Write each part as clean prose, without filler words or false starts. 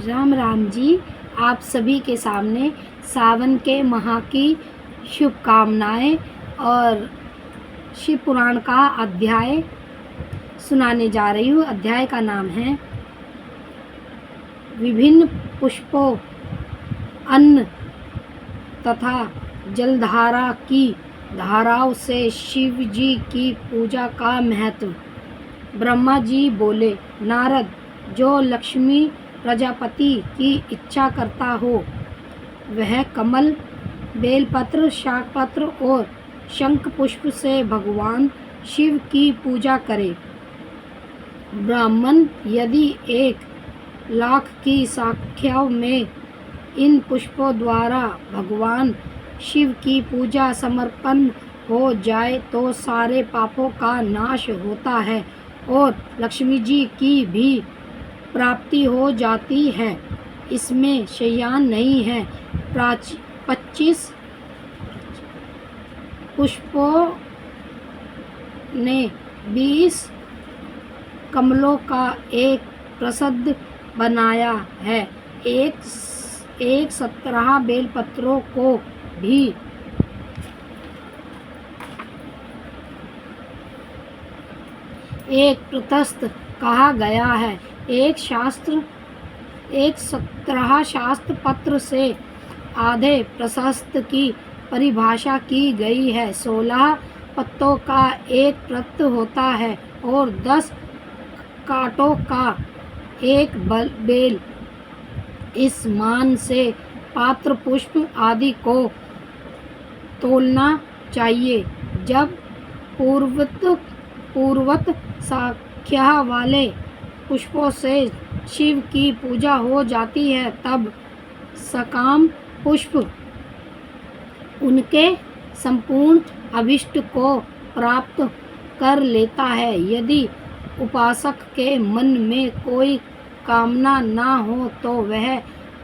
राम राम जी। आप सभी के सामने सावन के माह की शुभकामनाएं और शिव पुराण का अध्याय सुनाने जा रही हूँ। अध्याय का नाम है विभिन्न पुष्पों, अन्न तथा जलधारा की धाराओं से शिव जी की पूजा का महत्व। ब्रह्मा जी बोले, नारद, जो लक्ष्मी प्रजापति की इच्छा करता हो वह कमल, बेलपत्र, शाकपत्र और शंख पुष्प से भगवान शिव की पूजा करे। ब्राह्मण यदि 1,00,000 की संख्या में इन पुष्पों द्वारा भगवान शिव की पूजा समर्पण हो जाए तो सारे पापों का नाश होता है और लक्ष्मी जी की भी प्राप्ति हो जाती है। इसमें संशय नहीं है। 25 पुष्पों ने 20 कमलों का एक प्रसाद बनाया है। एक 17 बेलपत्रों को भी एक प्रशस्त कहा गया है। एक 17 शास्त्र पत्र से आधे प्रशस्त की परिभाषा की गई है। 16 पत्तों का एक पत्र होता है और 10 कांटों का एक बेल। इस मान से पात्र, पुष्प आदि को तोलना चाहिए। जब पूर्वत संख्या वाले पुष्पों से शिव की पूजा हो जाती है तब सकाम पुष्प उनके संपूर्ण अभिष्ट को प्राप्त कर लेता है। यदि उपासक के मन में कोई कामना ना हो तो वह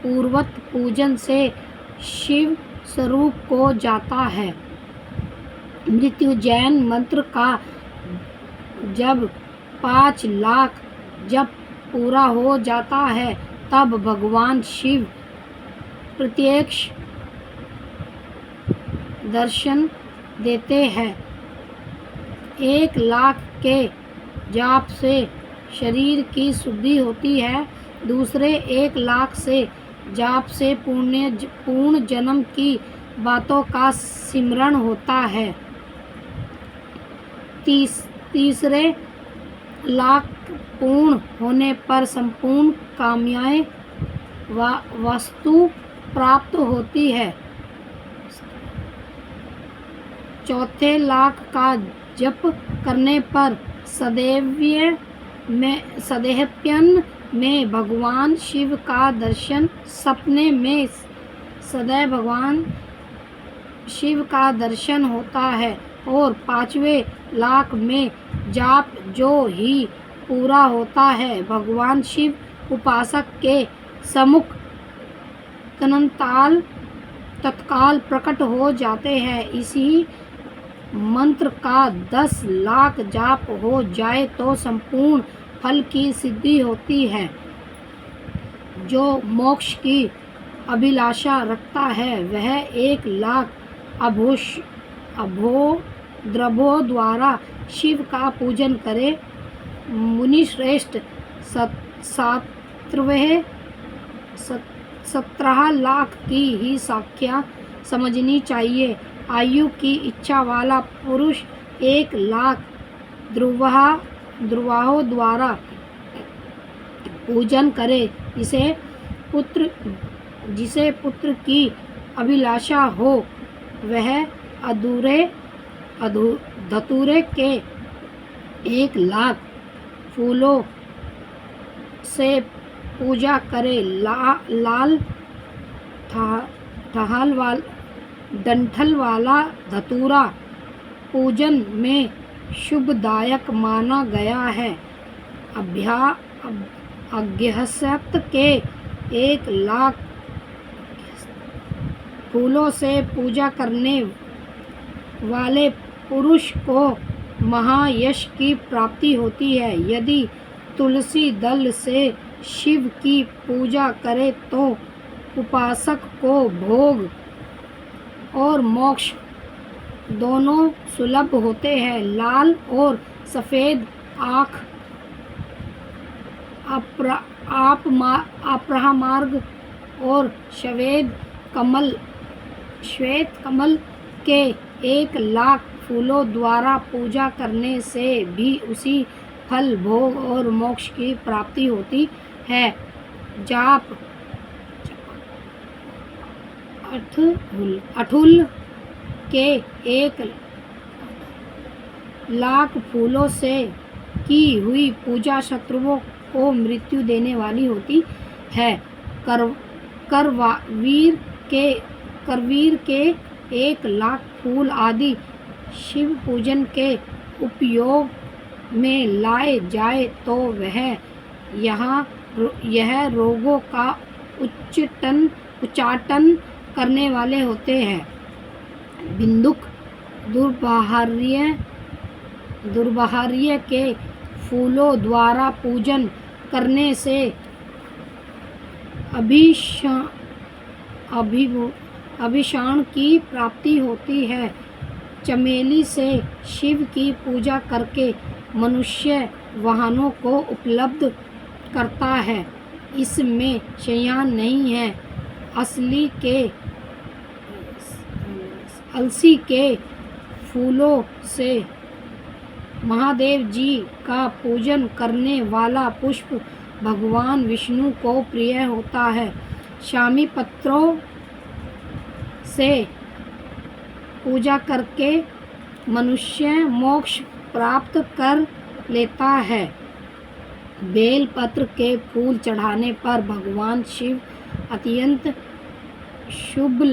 पूर्वत पूजन से शिव स्वरूप को जाता है। मृत्युंजय मंत्र का जब 5,00,000 जप पूरा हो जाता है तब भगवान शिव प्रत्यक्ष दर्शन देते हैं। 1,00,000 के जाप से शरीर की शुद्धि होती है। दूसरे 1,00,000 से जाप से पूर्ण जन्म की बातों का सिमरण होता है। तीसरे 1,00,000 पूर्ण होने पर संपूर्ण कामनाएं वस्तु प्राप्त होती है। चौथे 1,00,000 का जप करने पर सदैव्यन में भगवान शिव का दर्शन, सपने में सदैव भगवान शिव का दर्शन होता है और 5वें 1,00,000 में जाप जो ही पूरा होता है भगवान शिव उपासक के सम्मुख तत्काल प्रकट हो जाते हैं। इसी मंत्र का 10,00,000 जाप हो जाए तो संपूर्ण फल की सिद्धि होती है। जो मोक्ष की अभिलाषा रखता है वह 1,00,000 अभोद्रव्यों द्वारा शिव का पूजन करे। मुनि श्रेष्ठ 17,00,000 की ही संख्या समझनी चाहिए। आयु की इच्छा वाला पुरुष 1,00,000 ध्रुवाओं द्वारा पूजन करे। जिसे पुत्र की अभिलाषा हो वह धतूरे के 1,00,000 फूलों से पूजा करे। लाल डंठल वाला धतूरा पूजन में शुभदायक माना गया है। अगस्त्य के 1,00,000 फूलों से पूजा करने वाले पुरुष को महायश की प्राप्ति होती है। यदि तुलसी दल से शिव की पूजा करे तो उपासक को भोग और मोक्ष दोनों सुलभ होते हैं। लाल और सफ़ेद आँख अपरामार्ग और श्वेत कमल के 1,00,000 फूलों द्वारा पूजा करने से भी उसी फल, भोग और मोक्ष की प्राप्ति होती है। जाप अड़हुल के 1,00,000 फूलों से की हुई पूजा शत्रुओं को मृत्यु देने वाली होती है। करवीर के 1,00,000 फूल आदि शिव पूजन के उपयोग में लाए जाए तो यह रोगों का उच्चाटन करने वाले होते हैं। बिंदुक दुर्भार्य के फूलों द्वारा पूजन करने से अभिशाण की प्राप्ति होती है। चमेली से शिव की पूजा करके मनुष्य वाहनों को उपलब्ध करता है। इसमें संशय नहीं है। अलसी के फूलों से महादेव जी का पूजन करने वाला पुष्प भगवान विष्णु को प्रिय होता है। शामी पत्रों से पूजा करके मनुष्य मोक्ष प्राप्त कर लेता है। बेल पत्र के फूल चढ़ाने पर भगवान शिव अत्यंत शुभ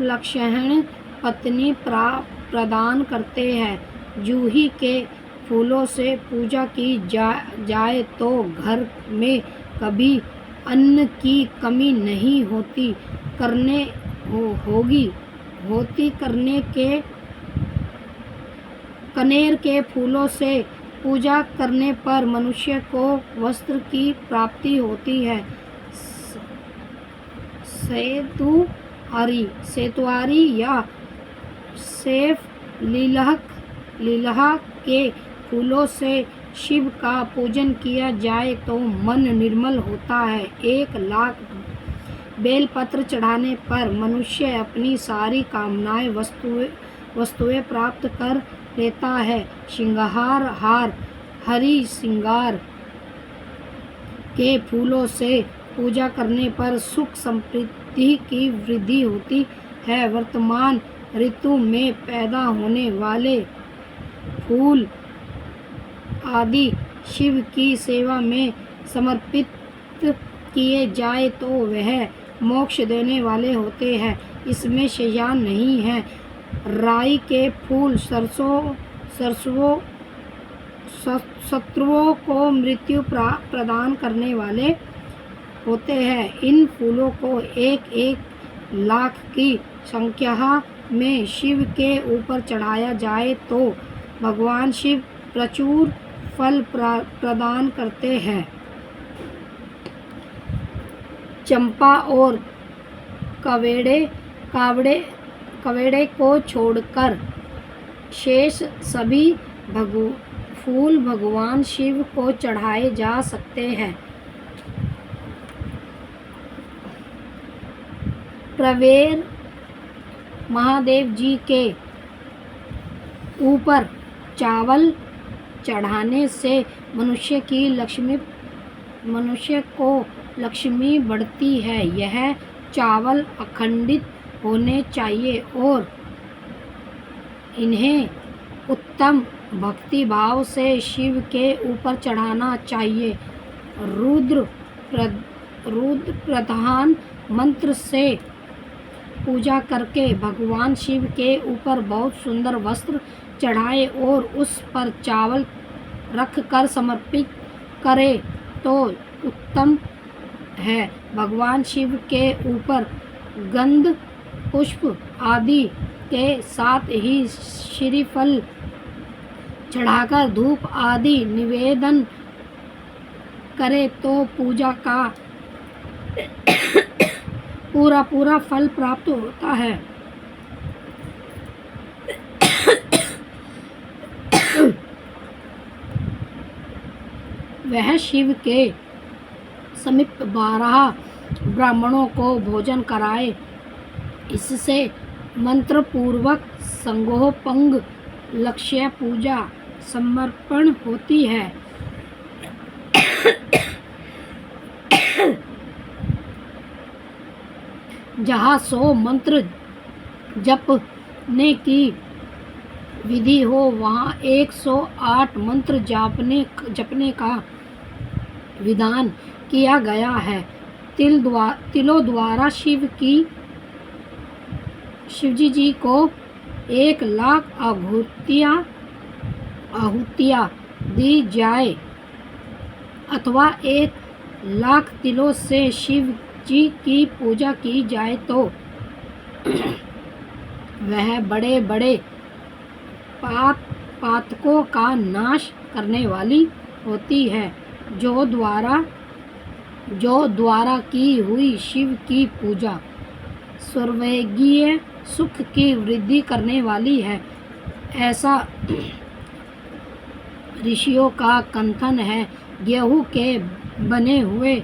लक्षण पत्नी प्रदान करते हैं। जूही के फूलों से पूजा की जाए तो घर में कभी अन्न की कमी नहीं होती। कनेर के फूलों से पूजा करने पर मनुष्य को वस्त्र की प्राप्ति होती है। सेतुआरी या सैफ लीलह के फूलों से शिव का पूजन किया जाए तो मन निर्मल होता है। 1,00,000 बेलपत्र चढ़ाने पर मनुष्य अपनी सारी कामनाएं वस्तुएं प्राप्त कर लेता है। श्रृंगार हार हरि श्रृंगार के फूलों से पूजा करने पर सुख समृद्धि की वृद्धि होती है। वर्तमान ऋतु में पैदा होने वाले फूल आदि शिव की सेवा में समर्पित किए जाए तो वह मोक्ष देने वाले होते हैं। इसमें संशय नहीं है। राई के फूल शत्रुओं को मृत्यु प्रदान करने वाले होते हैं। इन फूलों को 1,00,000 की संख्या में शिव के ऊपर चढ़ाया जाए तो भगवान शिव प्रचुर फल प्रदान करते हैं। चंपा और कवेड़े को छोड़कर शेष सभी फूल भगवान शिव को चढ़ाए जा सकते हैं। प्रवेर महादेव जी के ऊपर चावल चढ़ाने से मनुष्य को लक्ष्मी बढ़ती है। यह चावल अखंडित होने चाहिए और इन्हें उत्तम भक्ति भाव से शिव के ऊपर चढ़ाना चाहिए। रुद्र प्रधान मंत्र से पूजा करके भगवान शिव के ऊपर बहुत सुंदर वस्त्र चढ़ाए और उस पर चावल रखकर समर्पित करें तो उत्तम है। भगवान शिव के ऊपर गंध पुष्प आदि के साथ ही श्रीफल चढ़ाकर धूप आदि निवेदन करे तो पूजा का पूरा फल प्राप्त होता है। वह शिव के समीप 12 ब्राह्मणों को भोजन कराए। इससे मंत्र पूर्वक संगोपंग लक्ष्य पूजा समर्पण होती है। जहाँ 100 मंत्र जपने की विधि हो वहाँ 108 मंत्र जपने का विधान किया गया है। तिलों द्वारा शिवजी जी को 1,00,000 आहुतियाँ दी जाए अथवा 1,00,000 तिलों से शिव जी की पूजा की जाए तो वह बड़े बड़े पातकों का नाश करने वाली होती है। जो द्वारा की हुई शिव की पूजा स्वर्गीय सुख की वृद्धि करने वाली है, ऐसा ऋषियों का कथन है। गेहूं के बने हुए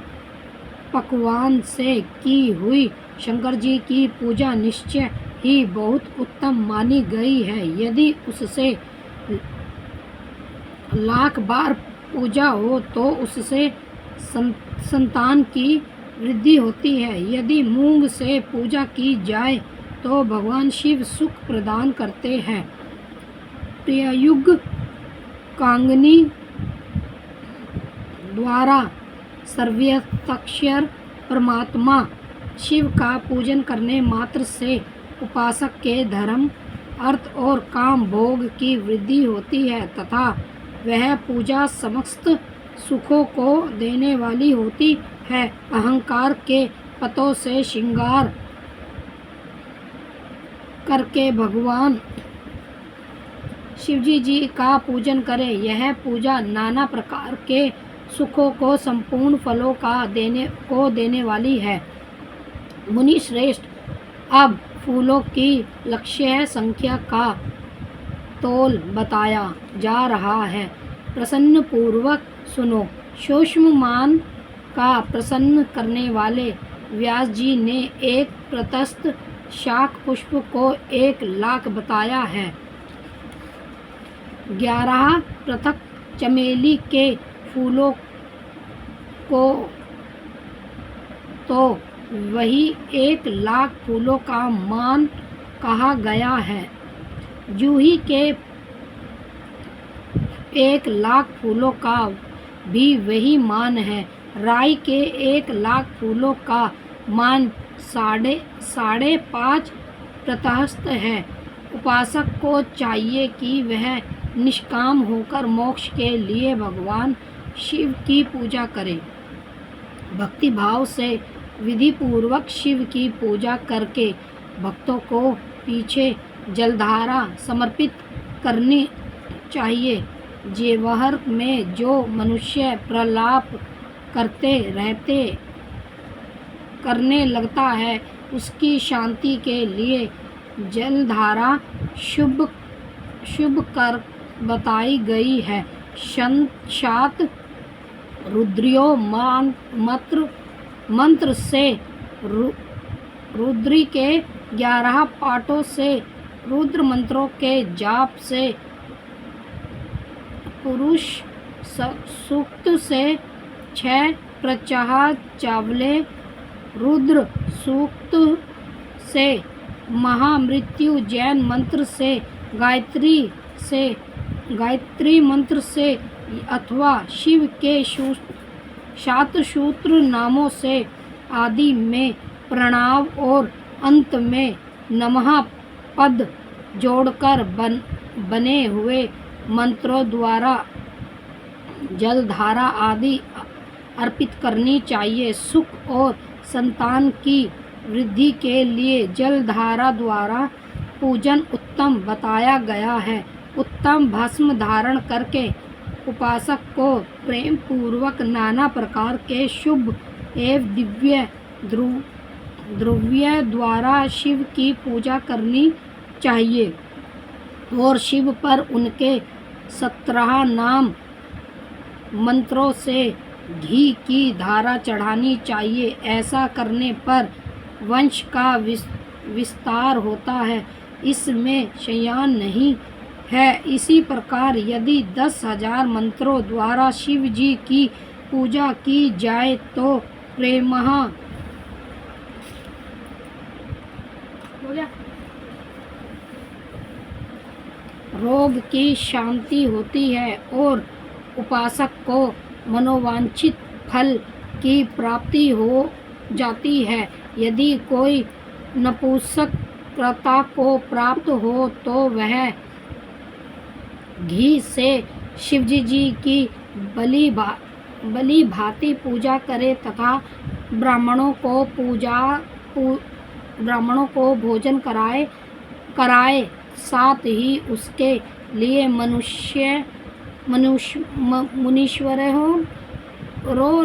पकवान से की हुई शंकर जी की पूजा निश्चय ही बहुत उत्तम मानी गई है। यदि उससे 1,00,000 बार पूजा हो तो उससे संतान की वृद्धि होती है। यदि मूंग से पूजा की जाए तो भगवान शिव सुख प्रदान करते हैं। प्रयुग कांगनी द्वारा सर्वशक्तिमान परमात्मा शिव का पूजन करने मात्र से उपासक के धर्म, अर्थ और काम भोग की वृद्धि होती है तथा वह पूजा समस्त सुखों को देने वाली होती है। अहंकार के पतों से श्रृंगार करके भगवान शिवजी जी का पूजन करें। यह पूजा नाना प्रकार के सुखों को संपूर्ण फलों का देने वाली है। मुनि श्रेष्ठ, अब फूलों की लक्ष्य संख्या का तोल बताया जा रहा है। प्रसन्न पूर्वक सुनो। सूक्ष्म मान का प्रसन्न करने वाले व्यास जी ने एक प्रशस्त शाक पुष्प को 1,00,000 बताया है। 11 पृथक चमेली के फूलों को तो वही 1,00,000 फूलों का मान कहा गया है। जूही के 1,00,000 फूलों का भी वही मान है। राई के 1,00,000 फूलों का मान 5.5 प्रशस्त है। उपासक को चाहिए कि वह निष्काम होकर मोक्ष के लिए भगवान शिव की पूजा करे। भक्ति भाव से विधि पूर्वक शिव की पूजा करके भक्तों को पीछे जलधारा समर्पित करनी चाहिए। जेवहर में जो मनुष्य प्रलाप करने लगता है उसकी शांति के लिए जलधारा शुभ कर बताई गई है। सात रुद्रियों मंत्र से रुद्री के 11 पाठों से रुद्र मंत्रों के जाप से पुरुष सूक्त से 6 प्रचाह चावले रुद्र सूक्त से महामृत्यु जैन मंत्र से गायत्री मंत्र से अथवा शिव के 7 सूत्र नामों से आदि में प्रणव और अंत में नमः पद जोड़कर बने हुए मंत्रों द्वारा जलधारा आदि अर्पित करनी चाहिए। सुख और संतान की वृद्धि के लिए जलधारा द्वारा पूजन उत्तम बताया गया है। उत्तम भस्म धारण करके उपासक को प्रेम पूर्वक नाना प्रकार के शुभ एवं दिव्य द्रव्य द्वारा शिव की पूजा करनी चाहिए और शिव पर उनके 17 नाम मंत्रों से घी की धारा चढ़ानी चाहिए। ऐसा करने पर वंश का विस्तार होता है, इसमें संशय नहीं है। इसी प्रकार यदि 10,000 मंत्रों द्वारा शिव जी की पूजा की जाए तो प्रेमः रोग की शांति होती है और उपासक को मनोवांछित फल की प्राप्ति हो जाती है। यदि कोई नपुंसकता को प्राप्त हो तो वह घी से शिवजी जी की बलि भांति पूजा करे तथा ब्राह्मणों को भोजन कराए। साथ ही उसके लिए मुनीश्वरों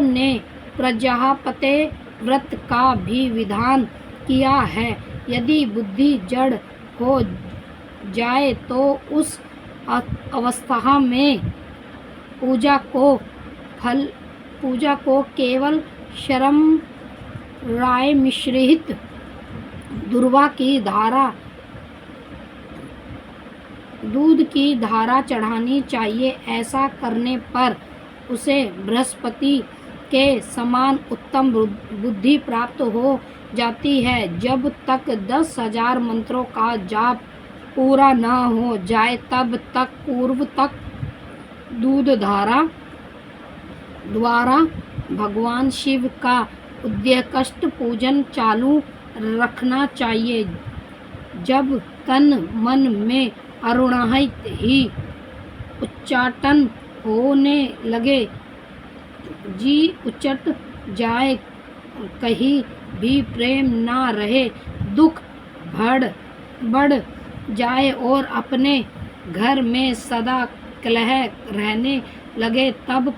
ने प्रजापति व्रत का भी विधान किया है। यदि बुद्धि जड़ हो जाए तो उस अवस्था में पूजा को केवल शर्म राय मिश्रित दूध की धारा चढ़ानी चाहिए। ऐसा करने पर उसे बृहस्पति के समान उत्तम बुद्धि प्राप्त हो जाती है। जब तक 10,000 मंत्रों का जाप पूरा न हो जाए तब तक पूर्व तक दूध धारा द्वारा भगवान शिव का उद्यष्ट पूजन चालू रखना चाहिए। जब तन मन में अरुणाहित ही उच्चाटन होने लगे, जी उचट जाए, कहीं भी प्रेम ना रहे, दुख बढ़ जाए और अपने घर में सदा कलह रहने लगे, तब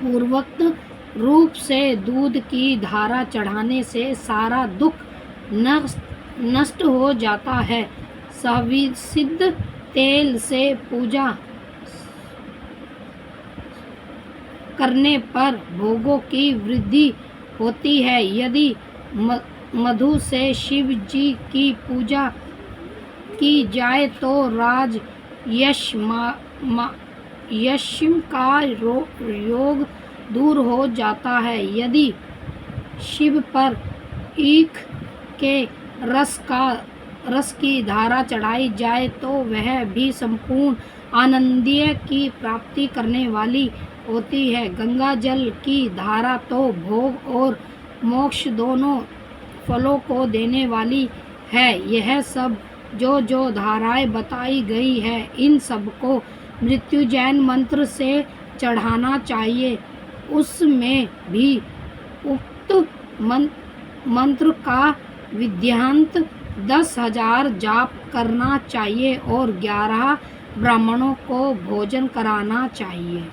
पूर्वोक्त रूप से दूध की धारा चढ़ाने से सारा दुख नष्ट हो जाता है। सविसिद्ध तेल से पूजा करने पर भोगों की वृद्धि होती है। यदि मधु से शिव जी की पूजा की जाए तो राज यश का योग दूर हो जाता है। यदि शिव पर ईख के रस की धारा चढ़ाई जाए तो वह भी संपूर्ण आनंदीय की प्राप्ति करने वाली होती है। गंगा जल की धारा तो भोग और मोक्ष दोनों फलों को देने वाली है। यह सब जो धाराएं बताई गई है, इन सब को मृत्युंजय मंत्र से चढ़ाना चाहिए। उसमें भी उक्त मंत्र का विधिवत 10,000 जाप करना चाहिए और 11 ब्राह्मणों को भोजन कराना चाहिए।